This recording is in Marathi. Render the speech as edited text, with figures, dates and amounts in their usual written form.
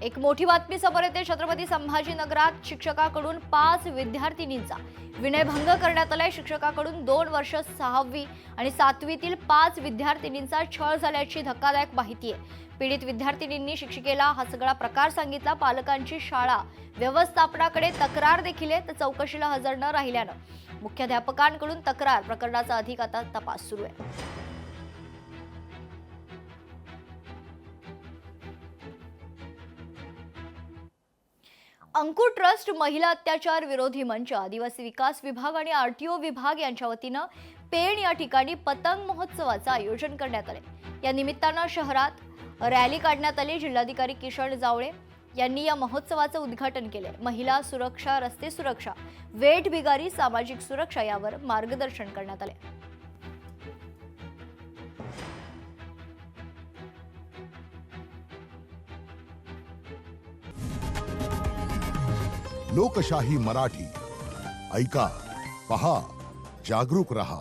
एक मोठी बातमी समोर येते। छत्रपती संभाजीनगरात शिक्षकाकडून 5 विद्यार्थिनींचा विनयभंग करण्यात आलाय। शिक्षकाकडून 2 वर्ष 6वी आणि 7वीतील 5 विद्यार्थिनींचा छळ झाल्याची धक्कादायक माहिती आहे। पीडित विद्यार्थिनींनी शिक्षिकेला हा सगळा प्रकार सांगितला। पालकांची शाळा व्यवस्थापनाकडे तक्रार देखील आहे, तर चौकशीला हजर न राहिल्यानं मुख्याध्यापकांकडून तक्रार प्रकरणाचा अधिक आता तपास सुरू आहे। अंकुर ट्रस्ट, महिला अत्याचार विरोधी मंच, आदिवासी विकास विभाग आणि आरटीओ विभाग यांच्या वतीनं पेण या ठिकाणी पतंग महोत्सवाचं आयोजन करण्यात आले। या निमित्तानं शहरात रॅली काढण्यात आली। जिल्हाधिकारी किशन जावळे यांनी या महोत्सवाचं उद्घाटन केले। महिला सुरक्षा, रस्ते सुरक्षा, वेठ बिगारी, सामाजिक सुरक्षा यावर मार्गदर्शन करण्यात आले। लोकशाही मराठी ऐका, पहा, जागरूक रहा।